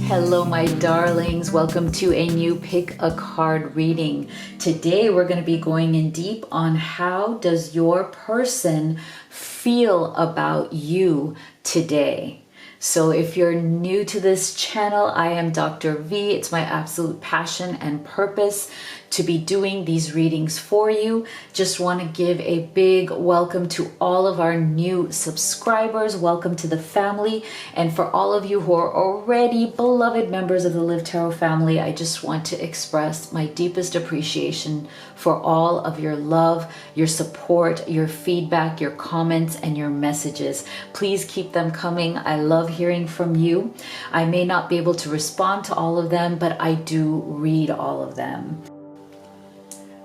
Hello, my darlings. Welcome to a new pick a card reading. Today, we're going to be going in deep on how does your person feel about you today. So if you're new to this channel, I am Dr. V. It's my absolute passion and purpose to be doing these readings for you. Just want to give a big welcome to all of our new subscribers. Welcome to the family. And for all of you who are already beloved members of the Live Tarot family, I just want to express my deepest appreciation for all of your love, your support, your feedback, your comments, and your messages. Please keep them coming. I love hearing from you. I may not be able to respond to all of them, but I do read all of them.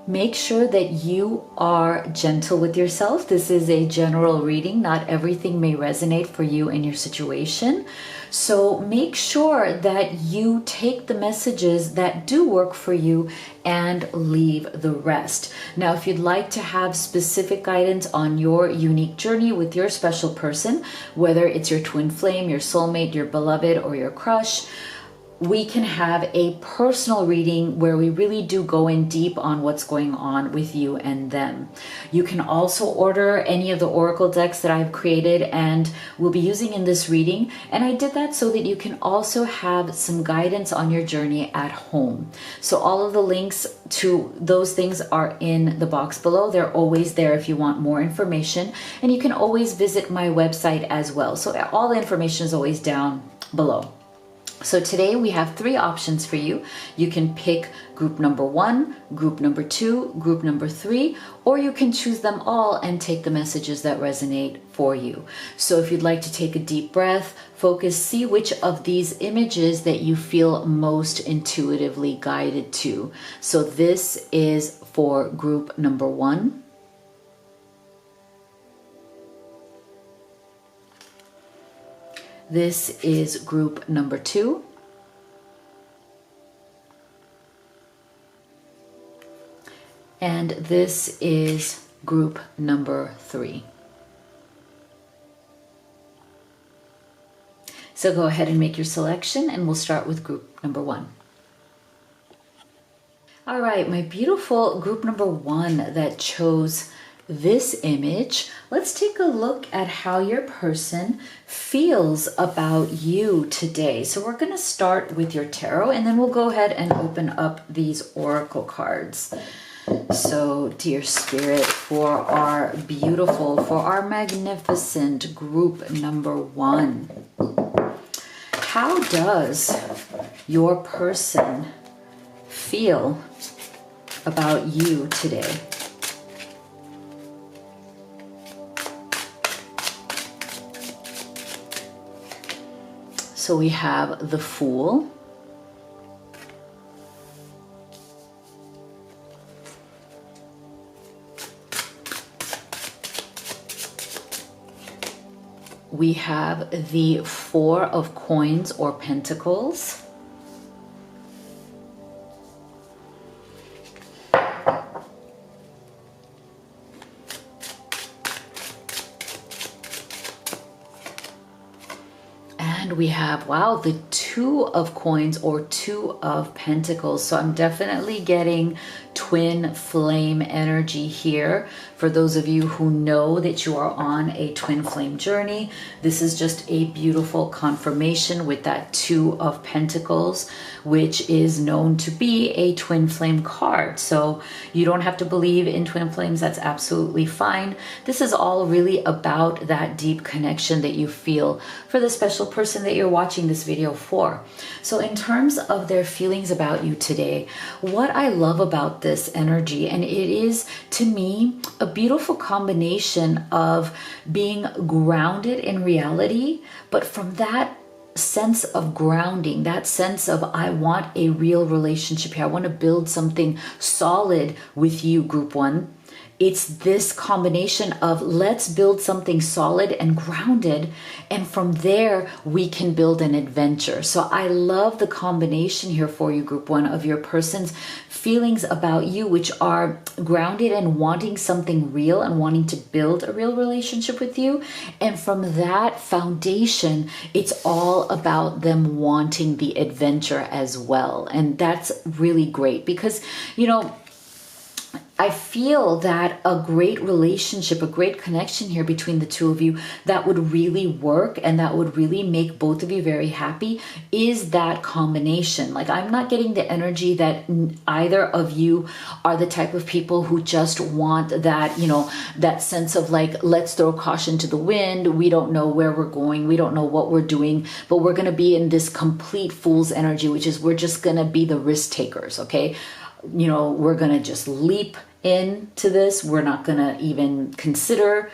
Make sure that you are gentle with yourself. This is a general reading. Not everything may resonate for you and your situation. So make sure that you take the messages that do work for you and leave the rest. Now, if you'd like to have specific guidance on your unique journey with your special person, whether it's your twin flame, your soulmate, your beloved, or your crush, we can have a personal reading where we really do go in deep on what's going on with you and them. You can also order any of the oracle decks that I've created and will be using in this reading. And I did that so that you can also have some guidance on your journey at home. So all of the links to those things are in the box below. They're always there if you want more information. And you can always visit my website as well. So all the information is always down below. So today we have three options for you. You can pick group number 1, group number 2, group number 3, or you can choose them all and take the messages that resonate for you. So if you'd like to take a deep breath, focus, see which of these images that you feel most intuitively guided to. So this is for group number 1. This is group number 2. And this is group number 3. So go ahead and make your selection and we'll start with group number 1. All right, my beautiful group number 1 that chose this image, let's take a look at how your person feels about you today. So we're going to start with your tarot and then we'll go ahead and open up these oracle cards. So dear spirit, for our beautiful, for our magnificent group number 1, how does your person feel about you today? So we have the Fool, we have the 4 of Coins or Pentacles, and we have, wow, the 2 of Coins or 2 of Pentacles. So I'm definitely getting twin flame energy here. For those of you who know that you are on a twin flame journey, this is just a beautiful confirmation with that 2 of Pentacles, which is known to be a twin flame card. So you don't have to believe in twin flames. That's absolutely fine. This is all really about that deep connection that you feel for the special person that you're watching this video for. So in terms of their feelings about you today, what I love about this energy, and it is to me a beautiful combination of being grounded in reality, but from that sense of grounding, that sense of I want a real relationship here, I want to build something solid with you, group 1, it's this combination of let's build something solid and grounded, and from there we can build an adventure. So I love the combination here for you, group one, of your person's feelings about you, which are grounded and wanting something real and wanting to build a real relationship with you. And from that foundation, it's all about them wanting the adventure as well. And that's really great because, you know, I feel that a great relationship, a great connection here between the two of you that would really work and that would really make both of you very happy is that combination. Like, I'm not getting the energy that either of you are the type of people who just want that, you know, that sense of like, let's throw caution to the wind. We don't know where we're going. We don't know what we're doing, but we're going to be in this complete fool's energy, which is we're just going to be the risk takers. Okay. You know, we're going to just leap into this. We're not going to even consider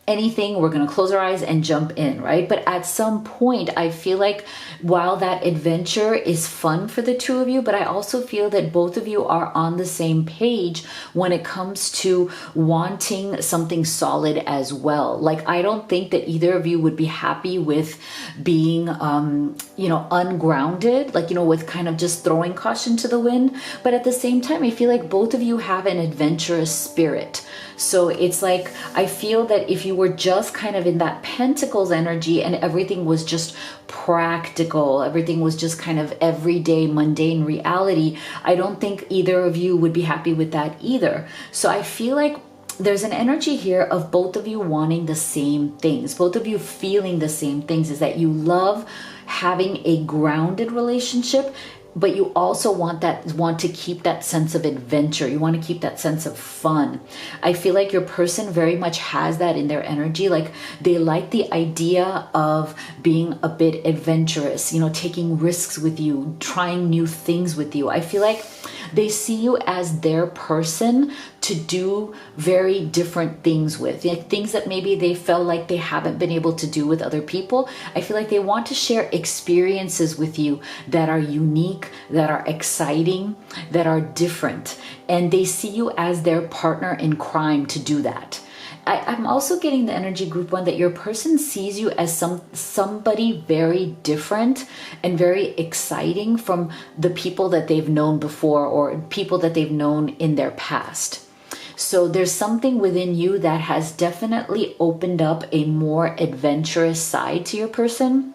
anything. We're going to close our eyes and jump in, right? But at some point, I feel like while that adventure is fun for the two of you, but I also feel that both of you are on the same page when it comes to wanting something solid as well. Like, I don't think that either of you would be happy with being, you know, ungrounded, like, you know, with kind of just throwing caution to the wind. But at the same time, I feel like both of you have an adventurous spirit. So it's like, I feel that if you were just kind of in that Pentacles energy and everything was just practical, everything was just kind of everyday mundane reality, I don't think either of you would be happy with that either. So I feel like there's an energy here of both of you wanting the same things, both of you feeling the same things, is that you love having a grounded relationship, but you also want to keep that sense of adventure. You want to keep that sense of fun. I feel like your person very much has that in their energy. Like, they like the idea of being a bit adventurous, you know, taking risks with you, trying new things with you. I feel like they see you as their person to do very different things with, like things that maybe they felt like they haven't been able to do with other people. I feel like they want to share experiences with you that are unique, that are exciting, that are different. And they see you as their partner in crime to do that. I'm also getting the energy, group one, that your person sees you as somebody very different and very exciting from the people that they've known before or people that they've known in their past. So there's something within you that has definitely opened up a more adventurous side to your person.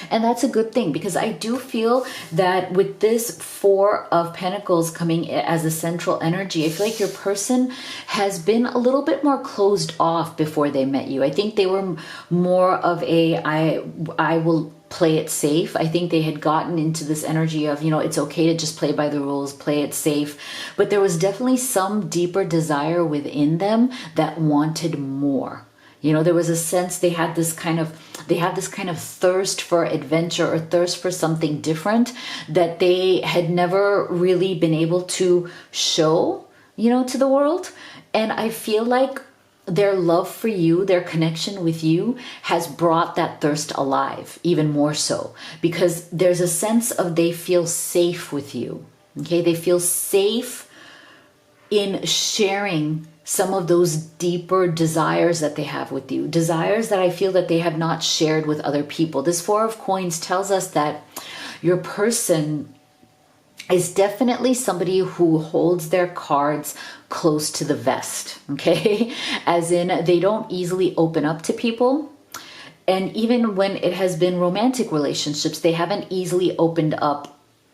And that's a good thing, because I do feel that with this Four of Pentacles coming as a central energy, I feel like your person has been a little bit more closed off before they met you. I think they were more of a, I will play it safe. I think they had gotten into this energy of, you know, it's okay to just play by the rules, play it safe. But there was definitely some deeper desire within them that wanted more. You know, there was a sense they had this kind of thirst for adventure or thirst for something different that they had never really been able to show, you know, to the world. And I feel like their love for you, their connection with you has brought that thirst alive even more so, because there's a sense of they feel safe with you. Okay, they feel safe in sharing some of those deeper desires that they have with you, desires that I feel that they have not shared with other people. This Four of Coins tells us that your person is definitely somebody who holds their cards close to the vest, okay? As in, they don't easily open up to people. And even when it has been romantic relationships, they haven't easily opened up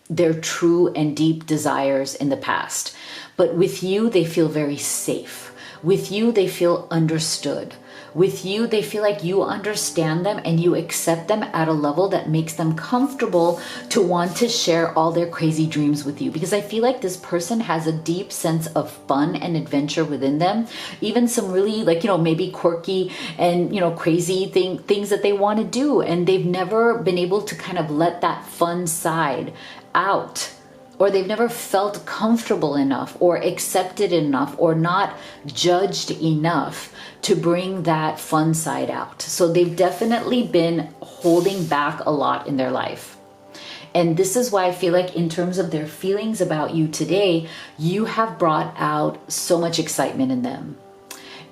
their true and deep desires in the past. But with you, they feel very safe. With you, they feel understood. With you, they feel like you understand them and you accept them at a level that makes them comfortable to want to share all their crazy dreams with you. Because I feel like this person has a deep sense of fun and adventure within them. Even some really, like, you know, maybe quirky and, you know, crazy things that they want to do. And they've never been able to kind of let that fun side out. Or they've never felt comfortable enough or accepted enough or not judged enough to bring that fun side out. So they've definitely been holding back a lot in their life. And this is why I feel like in terms of their feelings about you today, you have brought out so much excitement in them.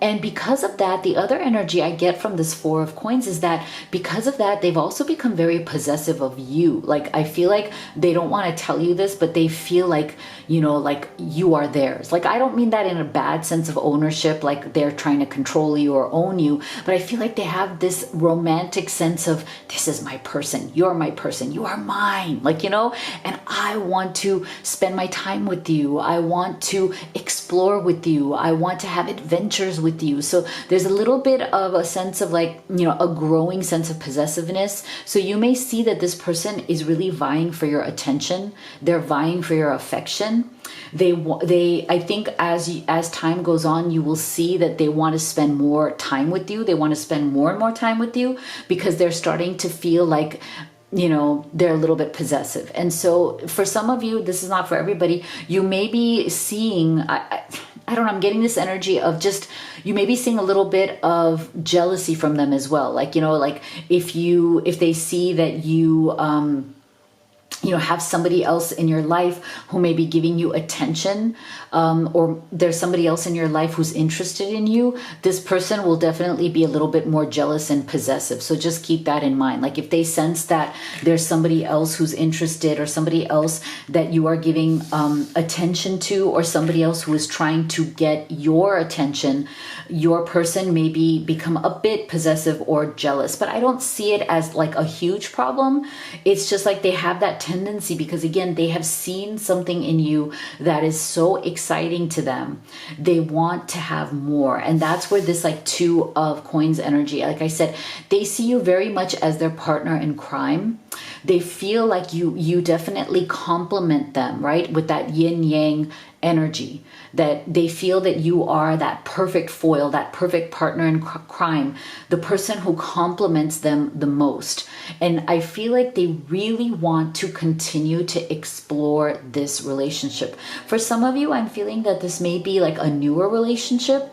And because of that, the other energy I get from this Four of Coins is that because of that, they've also become very possessive of you. Like, I feel like they don't want to tell you this, but they feel like, you know, like you are theirs. Like, I don't mean that in a bad sense of ownership, like they're trying to control you or own you, but I feel like they have this romantic sense of, this is my person, you are mine. Like, you know, and I want to spend my time with you. I want to explore with you. I want to have adventures with you. So there's a little bit of a sense of like, you know, a growing sense of possessiveness. So you may see that this person is really vying for your attention. They're vying for your affection. I think as time goes on, you will see that they want to spend more time with you. They want to spend more and more time with you because they're starting to feel like, you know, they're a little bit possessive. And so for some of you, this is not for everybody. You may be seeing, I don't know, I'm getting this energy of just, you may be seeing a little bit of jealousy from them as well. Like, you know, like if they see that you know, have somebody else in your life who may be giving you attention, or there's somebody else in your life who's interested in you, this person will definitely be a little bit more jealous and possessive. So just keep that in mind. Like if they sense that there's somebody else who's interested or somebody else that you are giving attention to, or somebody else who is trying to get your attention, your person maybe become a bit possessive or jealous. But I don't see it as like a huge problem. It's just like they have that tendency because, again, they have seen something in you that is so exciting to them. They want to have more. And that's where this like Two of Coins energy, like I said, they see you very much as their partner in crime. They feel like you definitely complement them, right? With that yin yang energy, that they feel that you are that perfect foil, that perfect partner in crime, the person who complements them the most. And I feel like they really want to continue to explore this relationship. For some of you, I'm feeling that this may be like a newer relationship.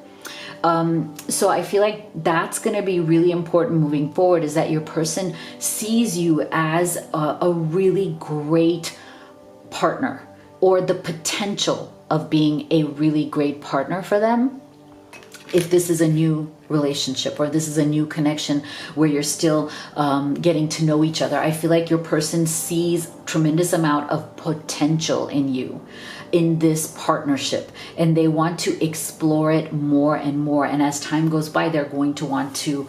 So I feel like that's going to be really important moving forward, is that your person sees you as a really great partner, or the potential of being a really great partner for them. If this is a new relationship or this is a new connection where you're still getting to know each other, I feel like your person sees tremendous amount of potential in you, in this partnership, and they want to explore it more and more. And as time goes by, they're going to want to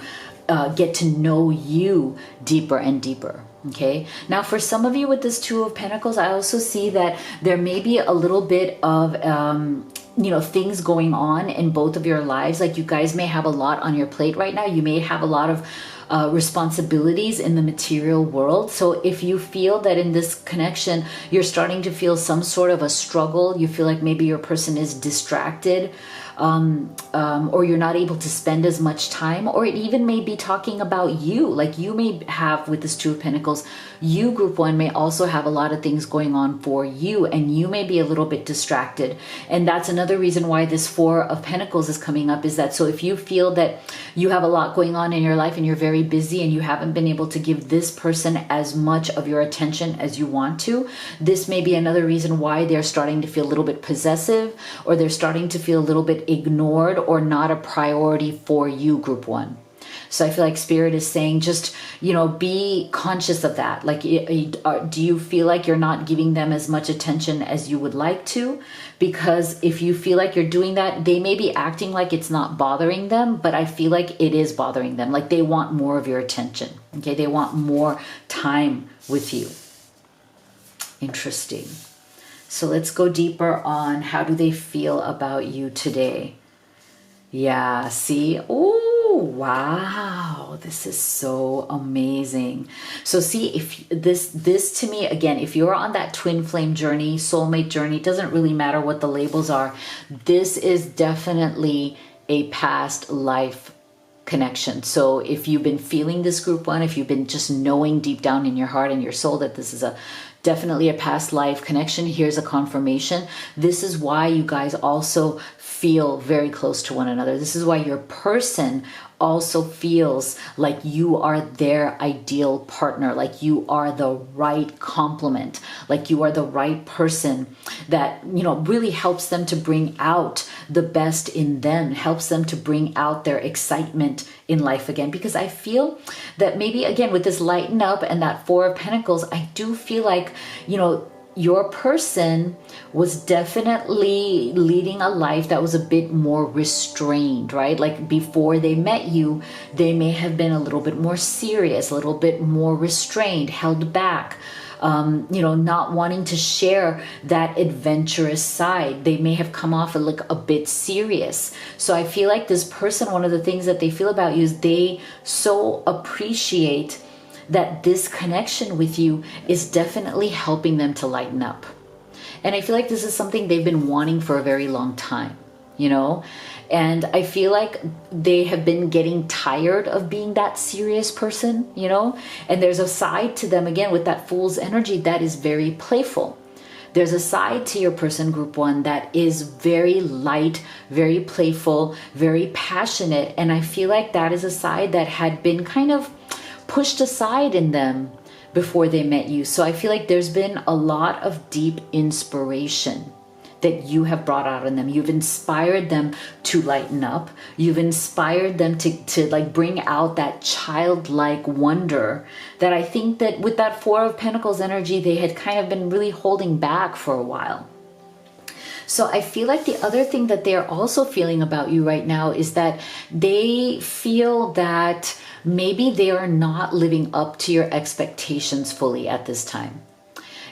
get to know you deeper and deeper. Okay. Now, for some of you with this Two of Pentacles, I also see that there may be a little bit of, you know, things going on in both of your lives. Like you guys may have a lot on your plate right now. You may have a lot of responsibilities in the material world. So if you feel that in this connection, you're starting to feel some sort of a struggle, you feel like maybe your person is distracted, or you're not able to spend as much time, or it even may be talking about you. Like you may have, with this Two of Pentacles, you, group one, may also have a lot of things going on for you, and you may be a little bit distracted. And that's another reason why this Four of Pentacles is coming up, is that, so if you feel that you have a lot going on in your life and you're very busy and you haven't been able to give this person as much of your attention as you want to, this may be another reason why they're starting to feel a little bit possessive, or they're starting to feel a little bit ignored or not a priority for you, group one. So I feel like Spirit is saying, just, you know, be conscious of that. Like, do you feel like you're not giving them as much attention as you would like to? Because if you feel like you're doing that, they may be acting like it's not bothering them, but I feel like it is bothering them. Like they want more of your attention. Okay. They want more time with you. Interesting. So let's go deeper on how do they feel about you today. Yeah, see? Oh, wow. This is so amazing. So see, if this to me, again, if you're on that twin flame journey, soulmate journey, doesn't really matter what the labels are. This is definitely a past life connection. So if you've been feeling this, group one, if you've been just knowing deep down in your heart and your soul that this is definitely a past life connection, here's a confirmation. This is why you guys also feel very close to one another. This is why your person also feels like you are their ideal partner, like you are the right complement, like you are the right person that, you know, really helps them to bring out the best in them, helps them to bring out their excitement in life again. Because I feel that maybe, again, with this lighten up and that Four of Pentacles, I do feel like, you know, your person was definitely leading a life that was a bit more restrained, right? Like before they met you, they may have been a little bit more serious, a little bit more restrained, held back, you know, not wanting to share that adventurous side. They may have come off like a bit serious. So I feel like this person, one of the things that they feel about you is they so appreciate that this connection with you is definitely helping them to lighten up. And I feel like this is something they've been wanting for a very long time, you know? And I feel like they have been getting tired of being that serious person, you know? And there's a side to them, again, with that Fool's energy that is very playful. There's a side to your person, group one, that is very light, very playful, very passionate. And I feel like that is a side that had been kind of pushed aside in them before they met you. So I feel like there's been a lot of deep inspiration that you have brought out in them. You've inspired them to lighten up. You've inspired them to like bring out that childlike wonder that I think that with that Four of Pentacles energy, they had kind of been really holding back for a while. So I feel like the other thing that they're also feeling about you right now is that they feel that maybe they are not living up to your expectations fully at this time.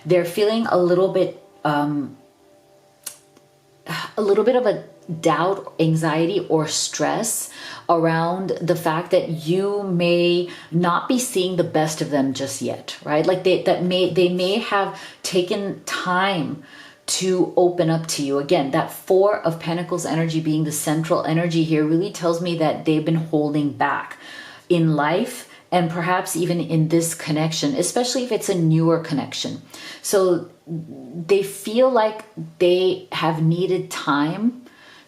They're feeling a little bit of a doubt, anxiety, or stress around the fact that you may not be seeing the best of them just yet, right? Like they may have taken time to open up to you. Again, that Four of Pentacles energy being the central energy here really tells me that they've been holding back in life and perhaps even in this connection, especially if it's a newer connection. So they feel like they have needed time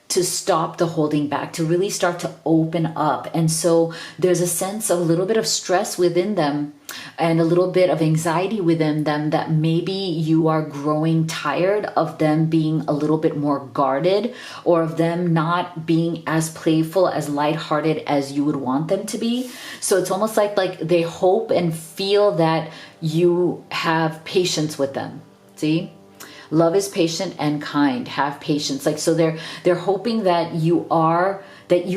to stop the holding back, to really start to open up. And so there's a sense of a little bit of stress within them and a little bit of anxiety within them that maybe you are growing tired of them being a little bit more guarded, or of them not being as playful, as lighthearted as you would want them to be. So it's almost like they hope and feel that you have patience with them. See? Love is patient and kind. Have patience. Like, so they're hoping that you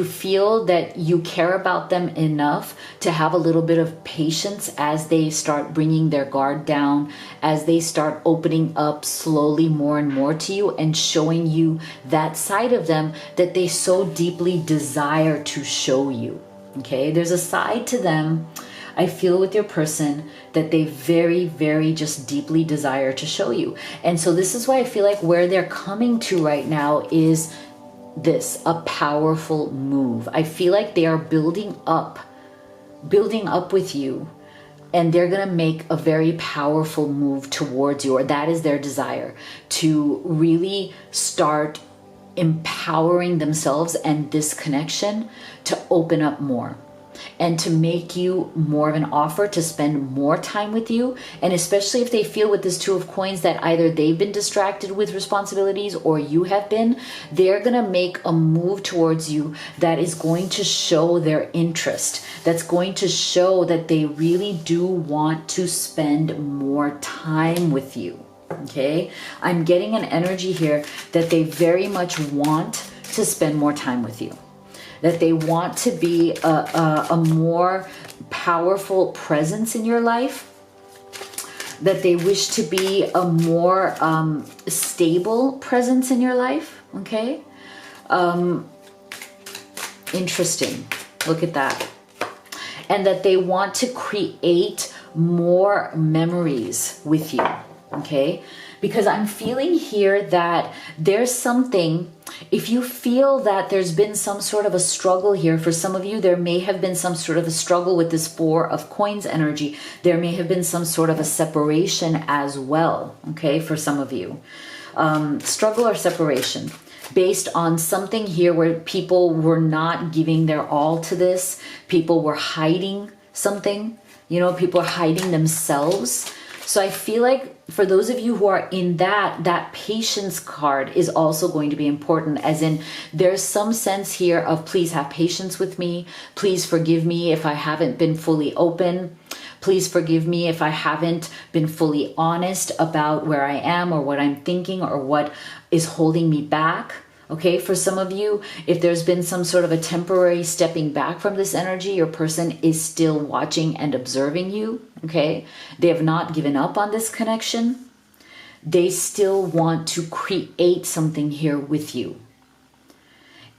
feel that you care about them enough to have a little bit of patience as they start bringing their guard down, as they start opening up slowly more and more to you and showing you that side of them that they so deeply desire to show you. Okay, there's a side to them, I feel, with your person that they very, very just deeply desire to show you. And so this is why I feel like where they're coming to right now is this, a powerful move. I feel like they are building up with you, and they're going to make a very powerful move towards you, or that is their desire, to really start empowering themselves and this connection to open up more and to make you more of an offer to spend more time with you. And especially if they feel with this Two of Coins that either they've been distracted with responsibilities or you have been, they're going to make a move towards you that is going to show their interest, that's going to show that they really do want to spend more time with you. Okay, I'm getting an energy here that they very much want to spend more time with you, that they want to be a more powerful presence in your life, that they wish to be a more stable presence in your life. Okay, interesting. Look at that. And that they want to create more memories with you. Okay, because I'm feeling here that there's something, if you feel that there's been some sort of a struggle here, for some of you, there may have been some sort of a struggle with this Four of Coins energy. There may have been some sort of a separation as well, okay, for some of you. Struggle or separation. based on something here where people were not giving their all to this. People were hiding something, you know, people are hiding themselves. So I feel like for those of you who are in that patience card is also going to be important, as in there's some sense here of please have patience with me. Please forgive me if I haven't been fully open. Please forgive me if I haven't been fully honest about where I am or what I'm thinking or what is holding me back. Okay, for some of you, if there's been some sort of a temporary stepping back from this energy, your person is still watching and observing you. Okay, they have not given up on this connection. They still want to create something here with you.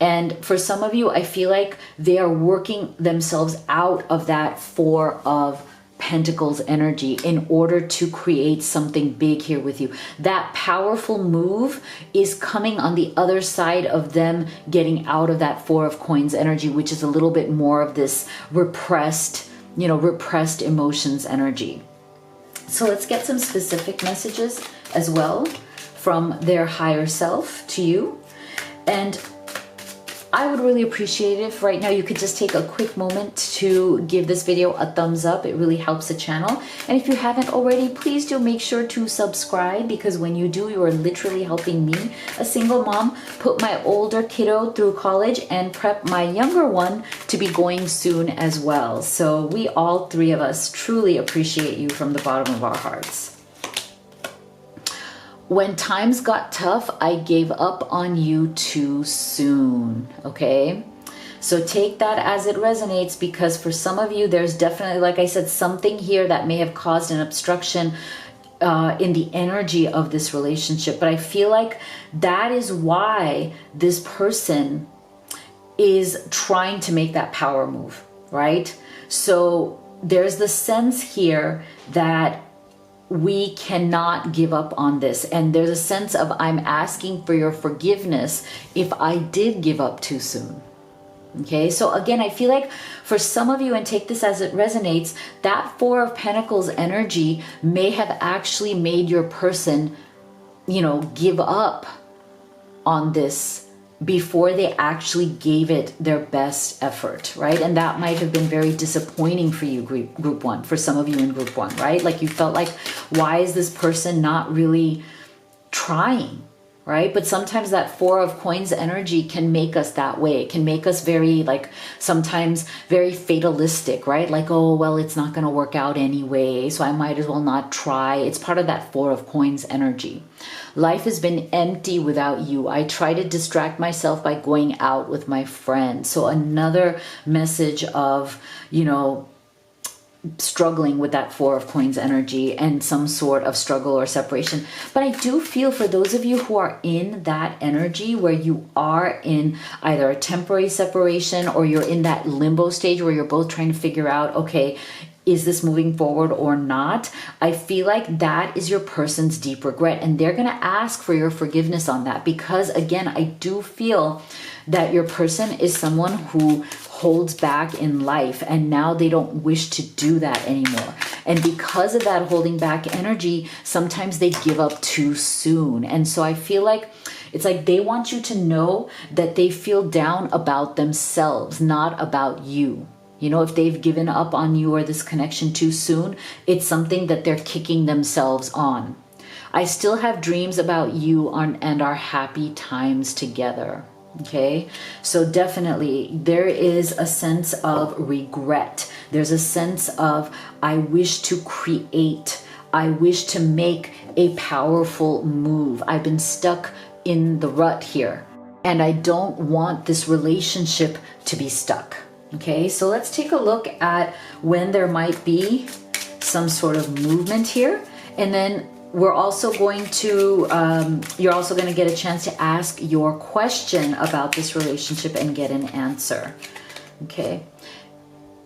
And for some of you, I feel like they are working themselves out of that Four of Pentacles energy in order to create something big here with you. That powerful move is coming on the other side of them getting out of that Four of Coins energy, which is a little bit more of this repressed, you know, repressed emotions energy. So let's get some specific messages as well from their higher self to you. And I would really appreciate it if right now you could just take a quick moment to give this video a thumbs up. It really helps the channel. And if you haven't already, please do make sure to subscribe, because when you do, you are literally helping me, a single mom, put my older kiddo through college and prep my younger one to be going soon as well. So we all three of us truly appreciate you from the bottom of our hearts. When times got tough, I gave up on you too soon, okay? So take that as it resonates, because for some of you, there's definitely, like I said, something here that may have caused an obstruction in the energy of this relationship. But I feel like that is why this person is trying to make that power move, right? So there's the sense here that we cannot give up on this. And there's a sense of I'm asking for your forgiveness if I did give up too soon. Okay, so again, I feel like for some of you, and take this as it resonates, that Four of Pentacles energy may have actually made your person, you know, give up on this before they actually gave it their best effort, right? And that might have been very disappointing for you, group one, for some of you in group one, right? Like you felt like, why is this person not really trying, right? But sometimes that Four of Coins energy can make us that way. It can make us very, like, sometimes very fatalistic, right? Like, oh, well, it's not going to work out anyway, so I might as well not try. It's part of that Four of Coins energy. Life has been empty without you. I try to distract myself by going out with my friends. So another message of, you know, struggling with that Four of Coins energy and some sort of struggle or separation. But I do feel for those of you who are in that energy where you are in either a temporary separation or you're in that limbo stage where you're both trying to figure out, okay, is this moving forward or not? I feel like that is your person's deep regret, and they're going to ask for your forgiveness on that, because again, I do feel that your person is someone who holds back in life, and now they don't wish to do that anymore. And because of that holding back energy, sometimes they give up too soon. And so I feel like it's like they want you to know that they feel down about themselves, not about you. You know, if they've given up on you or this connection too soon, it's something that they're kicking themselves on. I still have dreams about you and our happy times together. Okay, so definitely there is a sense of regret. There's a sense of, I wish to create. I wish to make a powerful move. I've been stuck in the rut here, and I don't want this relationship to be stuck. Okay, so let's take a look at when there might be some sort of movement here. And then we're also going to, you're also going to get a chance to ask your question about this relationship and get an answer. Okay.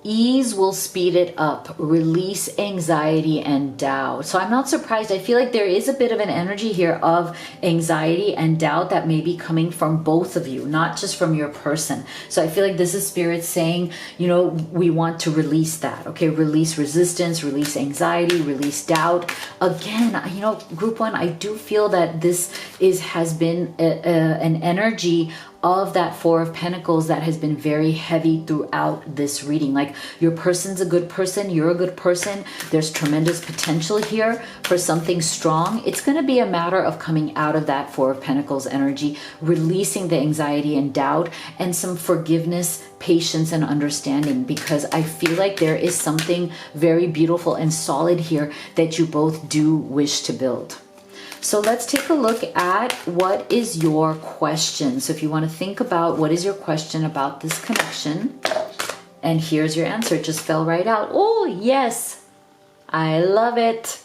Ease will speed it up. Release anxiety and doubt. So I'm not surprised. I feel like there is a bit of an energy here of anxiety and doubt that may be coming from both of you, not just from your person. So I feel like this is spirit saying, you know, we want to release that. Okay, release resistance, release anxiety, release doubt. Again, you know, group one, I do feel that this has been an energy of that Four of Pentacles that has been very heavy throughout this reading. Like, your person's a good person, you're a good person, there's tremendous potential here for something strong. It's going to be a matter of coming out of that Four of Pentacles energy, releasing the anxiety and doubt, and some forgiveness, patience, and understanding, because I feel like there is something very beautiful and solid here that you both do wish to build. So let's take a look at what is your question. So if you want to think about what is your question about this connection, and here's your answer. It just fell right out. Oh, yes. I love it.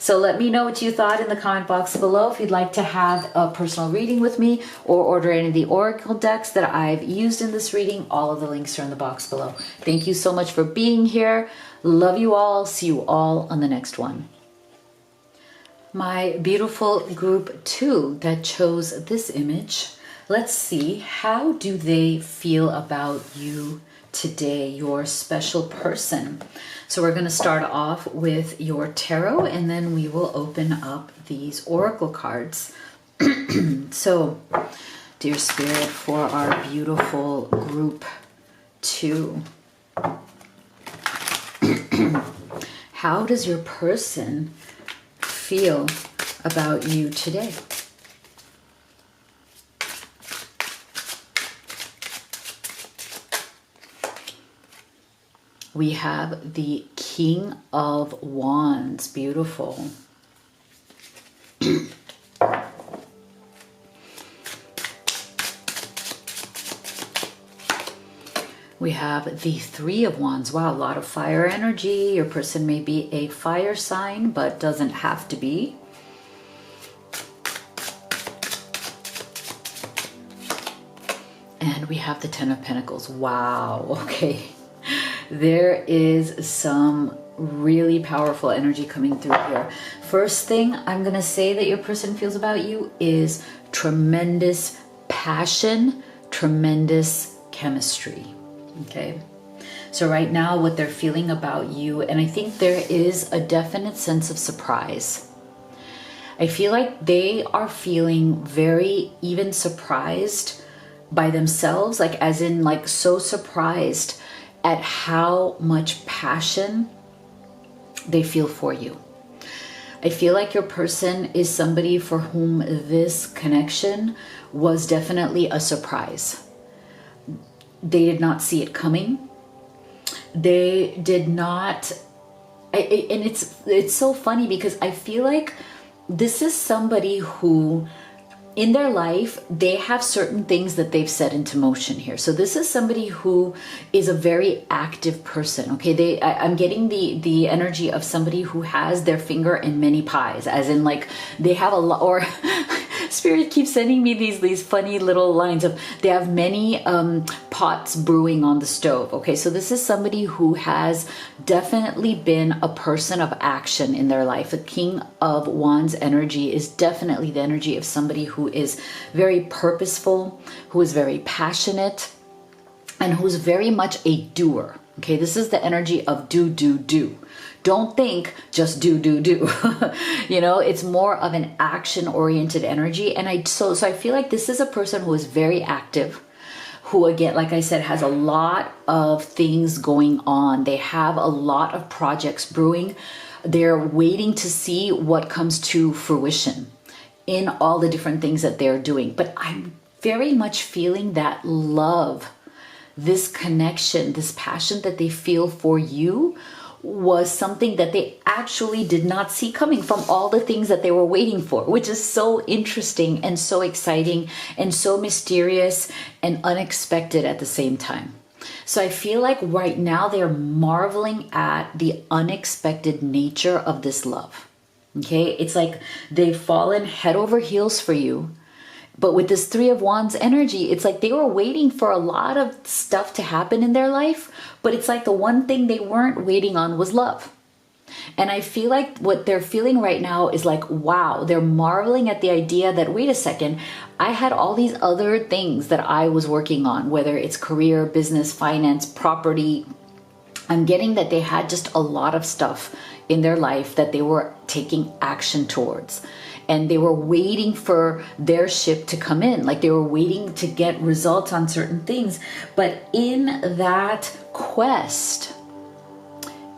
So let me know what you thought in the comment box below. If you'd like to have a personal reading with me or order any of the oracle decks that I've used in this reading, all of the links are in the box below. Thank you so much for being here. Love you all. See you all on the next one. My beautiful group 2 that chose this image, let's see, how do they feel about you today, your special person? So we're going to start off with your tarot, and then we will open up these oracle cards. So, dear Spirit, for our beautiful group 2, how does your person feel about you today? We have the King of Wands. Beautiful. We have the Three of Wands. Wow, a lot of fire energy. Your person may be a fire sign, but doesn't have to be. And we have the Ten of Pentacles. Wow, okay. There is some really powerful energy coming through here. First thing I'm going to say that your person feels about you is tremendous passion, tremendous chemistry. Okay, so right now what they're feeling about you, and I think there is a definite sense of surprise. I feel like they are feeling very even surprised by themselves, like as in like so surprised at how much passion they feel for you. I feel like your person is somebody for whom this connection was definitely a surprise. They did not see it coming. They did not, and it's so funny because I feel like this is somebody who in their life, they have certain things that they've set into motion here. So this is somebody who is a very active person. Okay, I'm getting the energy of somebody who has their finger in many pies, as in like they have a lot, or Spirit keeps sending me these funny little lines of they have many pots brewing on the stove. Okay, so this is somebody who has definitely been a person of action in their life. The King of Wands energy is definitely the energy of somebody who is very purposeful, who is very passionate, and who's very much a doer. Okay, this is the energy of do. Don't think just do. You know, it's more of an action-oriented energy. And so I feel like this is a person who is very active, who again, like I said, has a lot of things going on. They have a lot of projects brewing. They're waiting to see what comes to fruition in all the different things that they're doing. But I'm very much feeling that love, this connection, this passion that they feel for you was something that they actually did not see coming from all the things that they were waiting for, which is so interesting and so exciting and so mysterious and unexpected at the same time. So I feel like right now they're marveling at the unexpected nature of this love. Okay, it's like they've fallen head over heels for you, But with this Three of Wands energy, it's like they were waiting for a lot of stuff to happen in their life, but it's like the one thing they weren't waiting on was love. And I feel like what they're feeling right now is like, wow, they're marveling at the idea that, wait a second, I had all these other things that I was working on, whether it's career, business, finance, property. I'm getting that they had just a lot of stuff in their life that they were taking action towards. And they were waiting for their ship to come in. Like they were waiting to get results on certain things. But in that quest,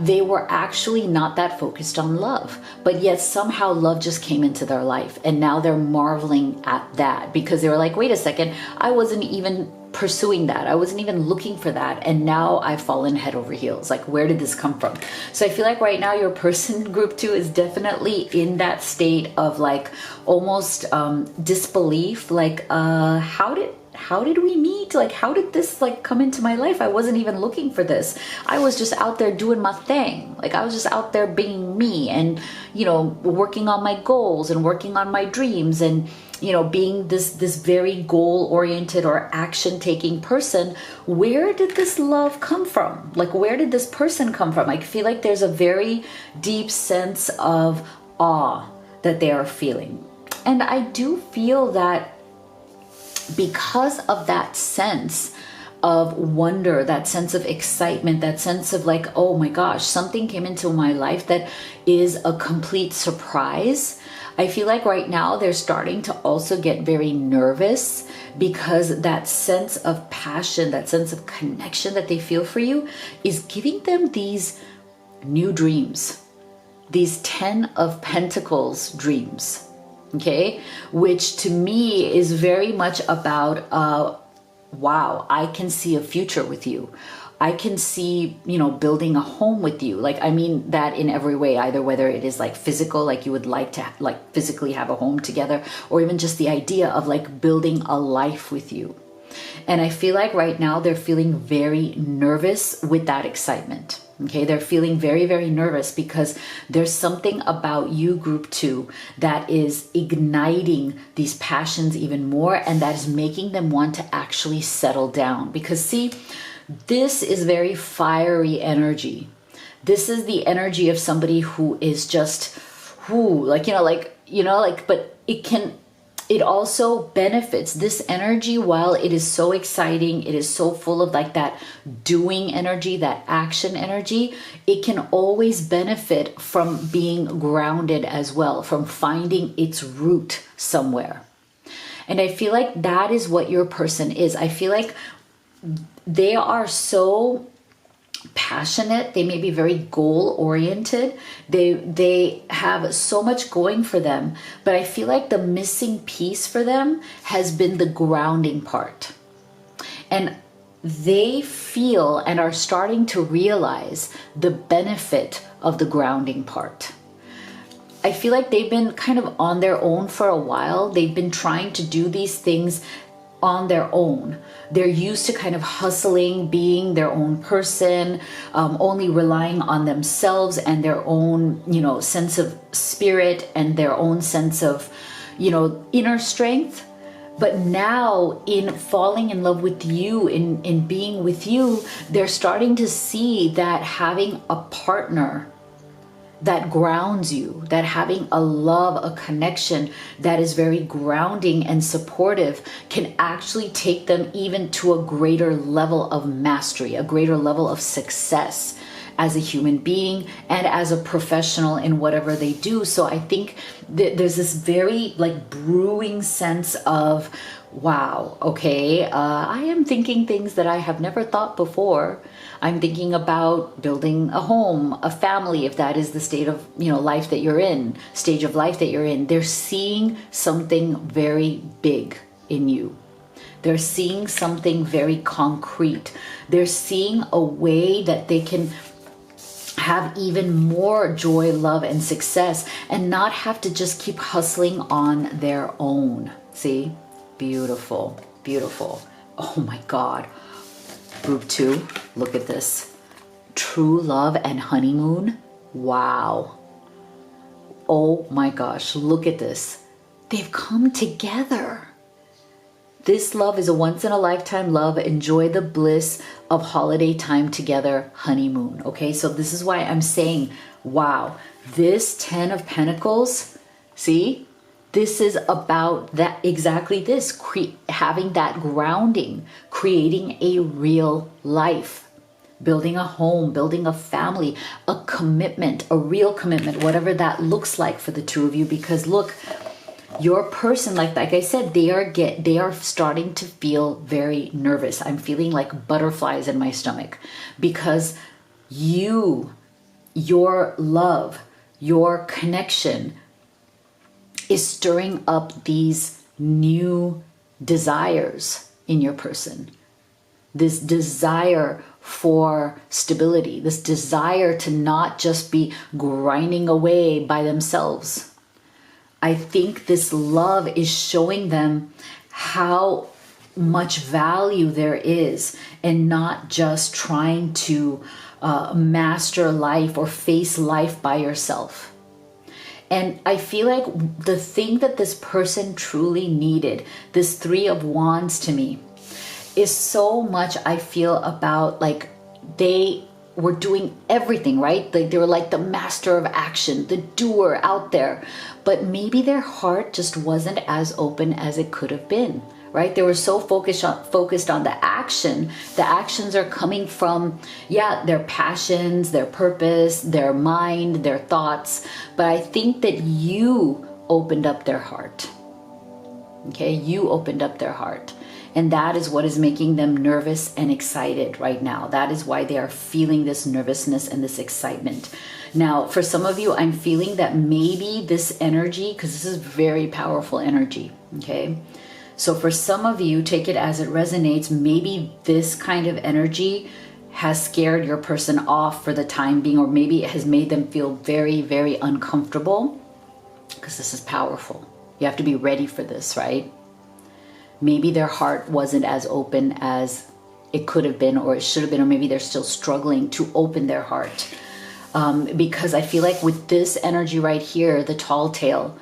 they were actually not that focused on love, but yet somehow love just came into their life. And now they're marveling at that because they were like, wait a second, I wasn't even pursuing that. I wasn't even looking for that. And now I've fallen head over heels. Like, where did this come from? So I feel like right now your person group 2 is definitely in that state of like almost disbelief. Like, how did we meet? Like, how did this like come into my life? I wasn't even looking for this. I was just out there doing my thing. Like I was just out there being me and, you know, working on my goals and working on my dreams and, you know, being this very goal oriented or action taking person. Where did this love come from? Like, where did this person come from? I feel like there's a very deep sense of awe that they are feeling. And I do feel that because of that sense of wonder, that sense of excitement, that sense of like, oh my gosh, something came into my life that is a complete surprise. I feel like right now they're starting to also get very nervous because that sense of passion, that sense of connection that they feel for you is giving them these new dreams, these 10 of Pentacles dreams. Okay, which to me is very much about, wow, I can see a future with you. I can see, you know, building a home with you. Like, I mean that in every way, either whether it is like physical, like you would like to like physically have a home together, or even just the idea of like building a life with you. And I feel like right now they're feeling very nervous with that excitement. Okay, they're feeling very, very nervous because there's something about you, group 2, that is igniting these passions even more, and that is making them want to actually settle down. Because see, this is very fiery energy. This is the energy of somebody who is just, but it also benefits this energy. While it is so exciting, it is so full of like that doing energy, that action energy, it can always benefit from being grounded as well, from finding its root somewhere. And I feel like that is what your person is. I feel like they are so passionate. They may be very goal oriented. They have so much going for them, but I feel like the missing piece for them has been the grounding part. And they feel and are starting to realize the benefit of the grounding part. I feel like they've been kind of on their own for a while. They've been trying to do these things on their own. They're used to kind of hustling, being their own person, only relying on themselves and their own, you know, sense of spirit and their own sense of, you know, inner strength. But now in falling in love with you, in being with you, they're starting to see that having a partner that grounds you, that having a love, a connection that is very grounding and supportive can actually take them even to a greater level of mastery, a greater level of success as a human being and as a professional in whatever they do. So I think that there's this very like brewing sense of, wow, okay, I am thinking things that I have never thought before. I'm thinking about building a home, a family, if that is the state of, you know, life that you're in, stage of life that you're in. They're seeing something very big in you. They're seeing something very concrete. They're seeing a way that they can have even more joy, love, and success and not have to just keep hustling on their own. See? Beautiful, beautiful. Oh my God. Group 2, look at this. True love and honeymoon. Wow. Oh my gosh, look at this. They've come together. This love is a once in a lifetime love. Enjoy the bliss of holiday time together, honeymoon. Okay, so this is why I'm saying, wow, this 10 of Pentacles, see, this is about that, exactly this, having that grounding, creating a real life, building a home, building a family, a commitment, a real commitment, whatever that looks like for the two of you. Because look, your person, like I said, they are starting to feel very nervous. I'm feeling like butterflies in my stomach because your love, your connection is stirring up these new desires in your person. This desire for stability, this desire to not just be grinding away by themselves. I think this love is showing them how much value there is in not just trying to master life or face life by yourself. And I feel like the thing that this person truly needed, this 3 of Wands to me, is so much, I feel, about like they were doing everything, right? Like they were like the master of action, the doer out there. But maybe their heart just wasn't as open as it could have been, right? They were so focused on the action. The actions are coming from, their passions, their purpose, their mind, their thoughts. But I think that you opened up their heart. Okay, you opened up their heart. And that is what is making them nervous and excited right now. That is why they are feeling this nervousness and this excitement. Now, for some of you, I'm feeling that maybe this energy, because this is very powerful energy, okay? So for some of you, take it as it resonates. Maybe this kind of energy has scared your person off for the time being, or maybe it has made them feel very, very uncomfortable, because this is powerful. You have to be ready for this, right? Maybe their heart wasn't as open as it could have been or it should have been, or maybe they're still struggling to open their heart. Because I feel like with this energy right here, the tall tale,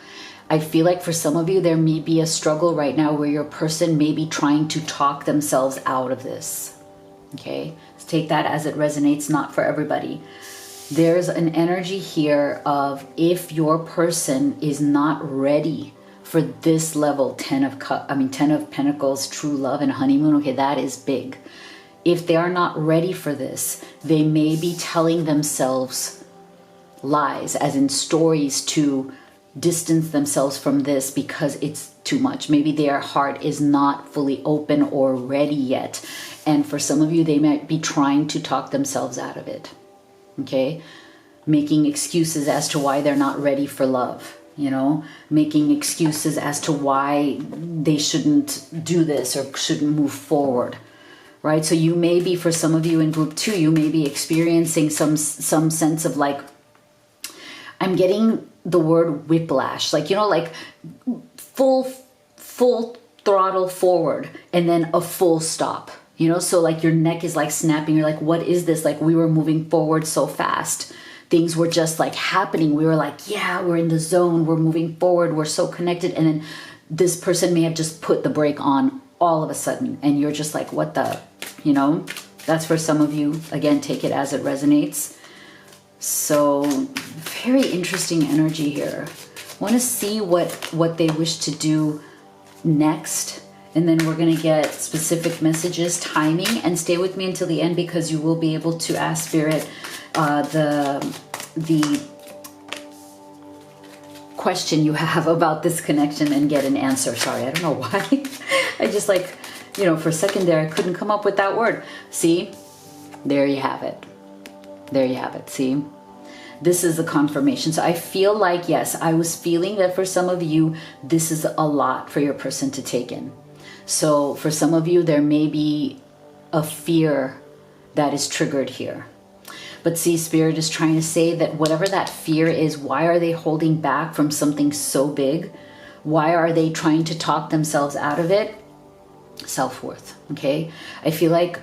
I feel like for some of you, there may be a struggle right now where your person may be trying to talk themselves out of this. Okay, let's take that as it resonates, not for everybody. There's an energy here of if your person is not ready for this level, 10 of Pentacles, true love and honeymoon, okay, that is big. If they are not ready for this, they may be telling themselves lies, as in stories, to distance themselves from this because it's too much. Maybe their heart is not fully open or ready yet. And for some of you, they might be trying to talk themselves out of it, okay? Making excuses as to why they're not ready for love. Making excuses as to why they shouldn't do this or shouldn't move forward, right? So you may be, for some of you in group 2, you may be experiencing some sense of like, I'm getting the word whiplash, like, like full throttle forward and then a full stop, so like your neck is like snapping. You're like, what is this? Like we were moving forward so fast. Things were just like happening. We were like, we're in the zone. We're moving forward. We're so connected. And then this person may have just put the brake on all of a sudden. And you're just like, what the, that's for some of you. Again, take it as it resonates. So very interesting energy here. I want to see what they wish to do next. And then we're going to get specific messages, timing, and stay with me until the end because you will be able to ask Spirit the question you have about this connection and get an answer. Sorry, I don't know why. I just like, for a second there, I couldn't come up with that word. See, there you have it. There you have it. See, this is the confirmation. So I feel like, yes, I was feeling that for some of you, this is a lot for your person to take in. So for some of you, there may be a fear that is triggered here. But see, Spirit is trying to say that whatever that fear is, why are they holding back from something so big? Why are they trying to talk themselves out of it? Self-worth, okay? I feel like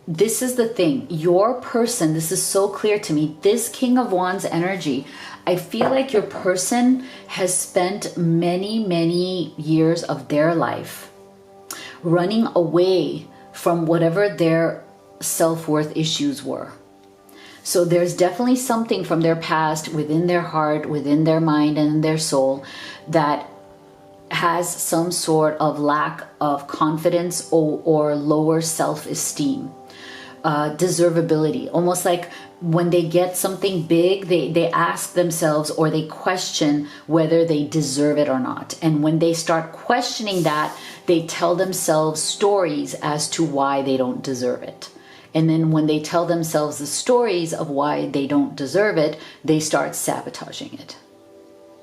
this is the thing. Your person, this is so clear to me, this King of Wands energy, I feel like your person has spent many, many years of their life running away from whatever their self-worth issues were. So there's definitely something from their past within their heart, within their mind and their soul that has some sort of lack of confidence or lower self-esteem. Deservability, almost like when they get something big, they ask themselves or they question whether they deserve it or not. And when they start questioning that, they tell themselves stories as to why they don't deserve it. And then when they tell themselves the stories of why they don't deserve it, they start sabotaging it.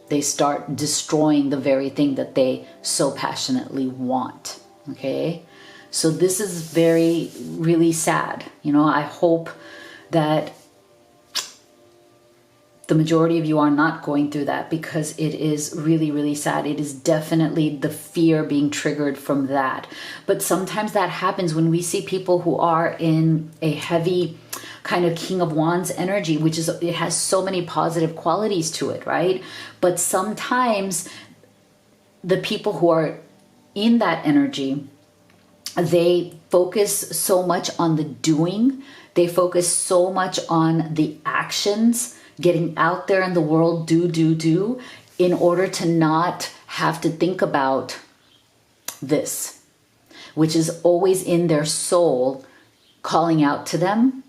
They start destroying the very thing that they so passionately want. Okay? So this is really sad. You know, I hope that the majority of you are not going through that, because it is really sad. It is definitely the fear being triggered from that. But sometimes that happens when we see people who are in a heavy kind of King of Wands energy, which is, it has so many positive qualities to it, right? But sometimes the people who are in that energy, they focus so much on the doing. They focus so much on the actions, getting out there in the world, do, in order to not have to think about this, which is always in their soul calling out to them.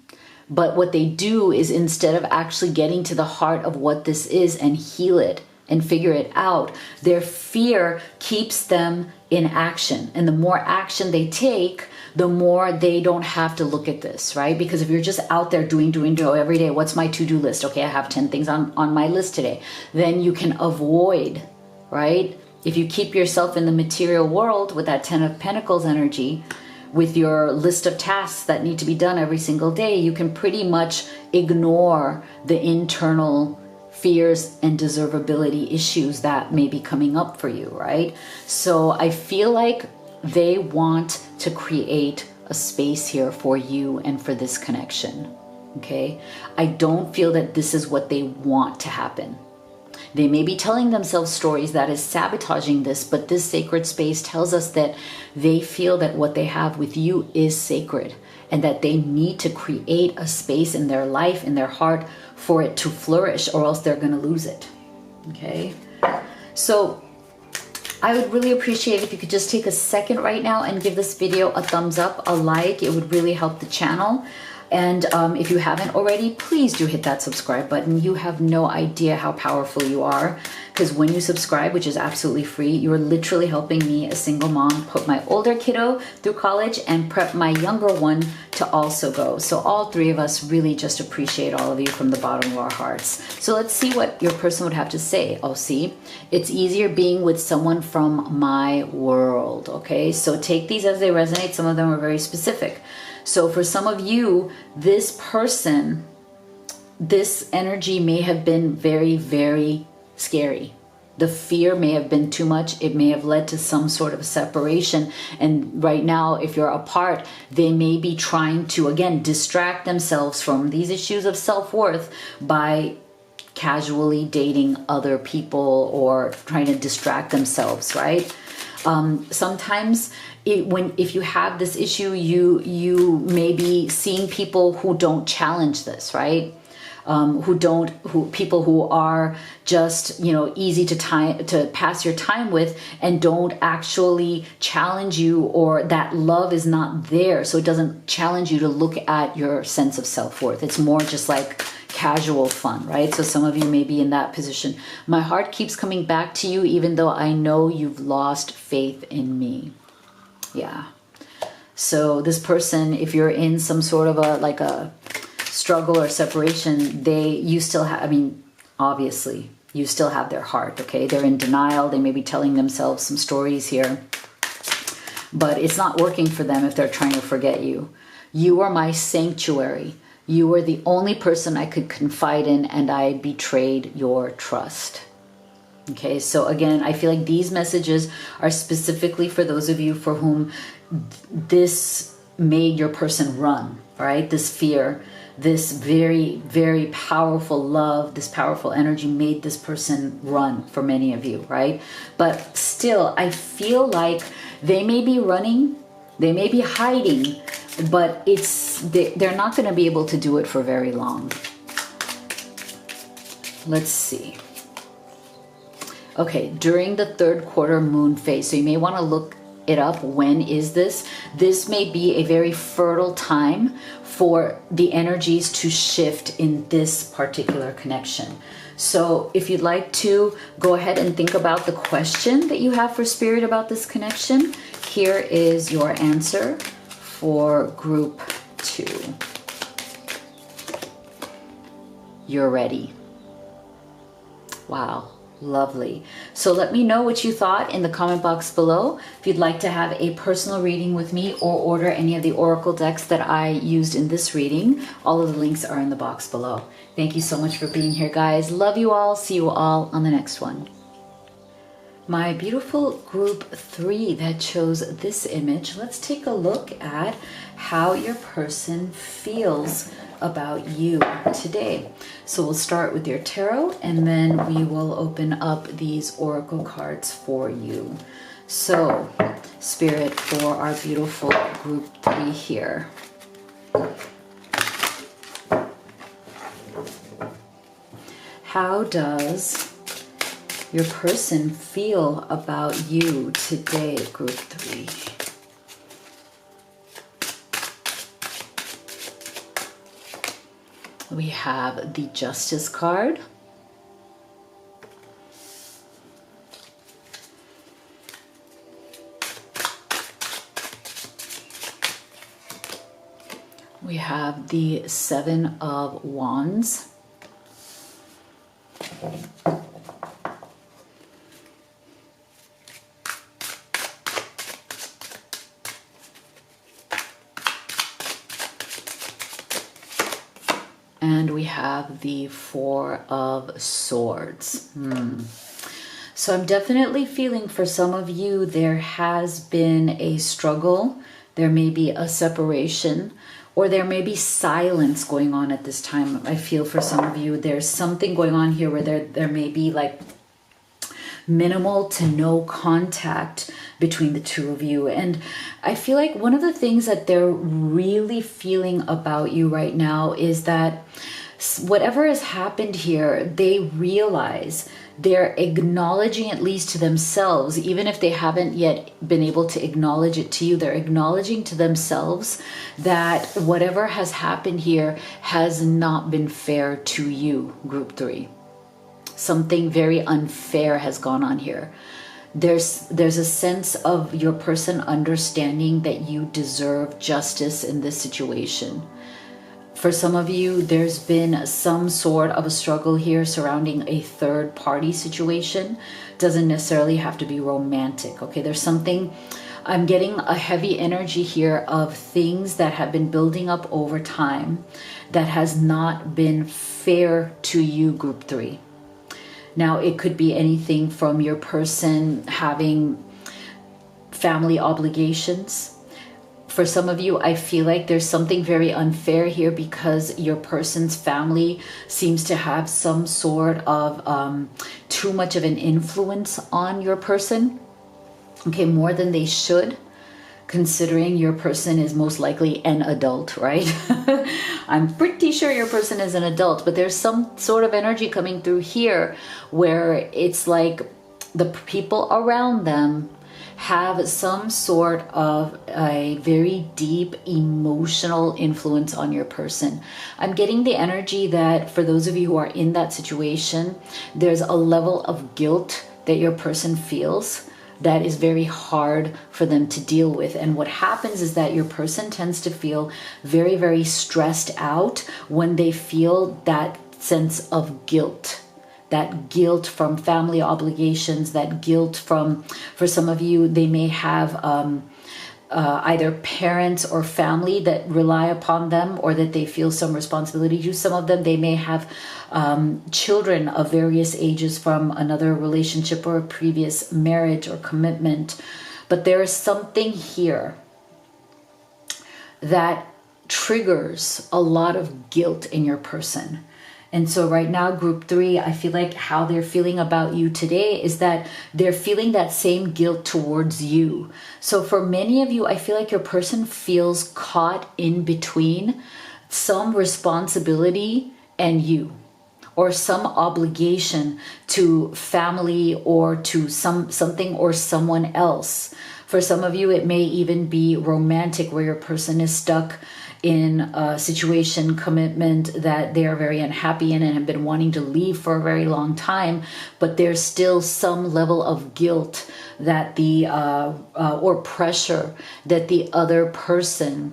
But what they do is, instead of actually getting to the heart of what this is and heal it and figure it out, their fear keeps them in action. And the more action they take, the more they don't have to look at this, right? Because if you're just out there doing every day, what's my to-do list? Okay, I have 10 things on my list today. Then you can avoid, right? If you keep yourself in the material world with that 10 of Pentacles energy, with your list of tasks that need to be done every single day, you can pretty much ignore the internal fears and deservability issues that may be coming up for you, right? So I feel like they want to create a space here for you and for this connection, okay? I don't feel that this is what they want to happen. They may be telling themselves stories that is sabotaging this, but this sacred space tells us that they feel that what they have with you is sacred, and that they need to create a space in their life, in their heart, for it to flourish, or else they're going to lose it. Okay? So I would really appreciate if you could just take a second right now and give this video a thumbs up, a like. It would really help the channel. And if you haven't already, please do hit that subscribe button. You have no idea how powerful you are, because when you subscribe, which is absolutely free, you're literally helping me, a single mom, put my older kiddo through college and prep my younger one to also go. So all three of us really just appreciate all of you from the bottom of our hearts. So let's see what your person would have to say. Oh, see, it's easier being with someone from my world. Okay, so take these as they resonate. Some of them are very specific. So for some of you, this person, this energy may have been very scary. The fear may have been too much. It may have led to some sort of separation. And right now, if you're apart, they may be trying to, again, distract themselves from these issues of self-worth by casually dating other people or trying to distract themselves, right? Sometimes if you have this issue, you may be seeing people who don't challenge this, right? People who are just, easy to pass your time with and don't actually challenge you, or that love is not there. So it doesn't challenge you to look at your sense of self-worth. It's more just like casual fun, right? So some of you may be in that position. My heart keeps coming back to you, even though I know you've lost faith in me. Yeah. So this person, if you're in some sort of a struggle or separation, you still have, obviously, you still have their heart, okay? They're in denial. They may be telling themselves some stories here, but it's not working for them if they're trying to forget you. You are my sanctuary. You were the only person I could confide in, and I betrayed your trust. Okay, so again, I feel like these messages are specifically for those of you for whom this made your person run, right? This fear, this very, very powerful love, this powerful energy made this person run for many of you, right? But still, I feel like they may be running, they may be hiding, but they're not going to be able to do it for very long. Let's see. Okay, during the third quarter moon phase, so you may want to look it up. When is this? This may be a very fertile time for the energies to shift in this particular connection. So if you'd like to go ahead and think about the question that you have for Spirit about this connection, here is your answer for group 2. You're ready. Wow. Lovely. So let me know what you thought in the comment box below. If you'd like to have a personal reading with me or order any of the oracle decks that I used in this reading, all of the links are in the box below. Thank you so much for being here, guys. Love you all. See you all on the next one. My beautiful group 3 that chose this image, let's take a look at how your person feels about you today. So we'll start with your tarot, and then we will open up these oracle cards for you. So, Spirit, for our beautiful group 3 here. How does your person feel about you today, group 3? We have the Justice card. We have the Seven of Wands. And we have the Four of Swords. So I'm definitely feeling for some of you there has been a struggle. There may be a separation, or there may be silence going on at this time. I feel for some of you there's something going on here where there may be like minimal to no contact between the two of you. And I feel like one of the things that they're really feeling about you right now is that whatever has happened here, they realize, they're acknowledging, at least to themselves, even if they haven't yet been able to acknowledge it to you, they're acknowledging to themselves that whatever has happened here has not been fair to you, group 3. Something very unfair has gone on here. There's a sense of your person understanding that you deserve justice in this situation. For some of you, there's been some sort of a struggle here surrounding a third party situation. Doesn't necessarily have to be romantic, okay? There's something, I'm getting a heavy energy here of things that have been building up over time that has not been fair to you, group 3. Now, it could be anything from your person having family obligations. For some of you, I feel like there's something very unfair here because your person's family seems to have some sort of too much of an influence on your person. Okay, more than they should, considering your person is most likely an adult, right? I'm pretty sure your person is an adult, but there's some sort of energy coming through here where it's like the people around them have some sort of a very deep emotional influence on your person. I'm getting the energy that for those of you who are in that situation, there's a level of guilt that your person feels that is very hard for them to deal with. And what happens is that your person tends to feel very, very stressed out when they feel that sense of guilt. That guilt from family obligations, that guilt from, for some of you, they may have either parents or family that rely upon them or that they feel some responsibility to. Some of them, they may have children of various ages from another relationship or a previous marriage or commitment. But there is something here that triggers a lot of guilt in your person. And so right now, group 3, I feel like how they're feeling about you today is that they're feeling that same guilt towards you. So for many of you, I feel like your person feels caught in between some responsibility and you, or some obligation to family or to something or someone else. For some of you, it may even be romantic, where your person is stuck in a situation, commitment that they are very unhappy in and have been wanting to leave for a very long time, but there's still some level of guilt that or pressure that the other person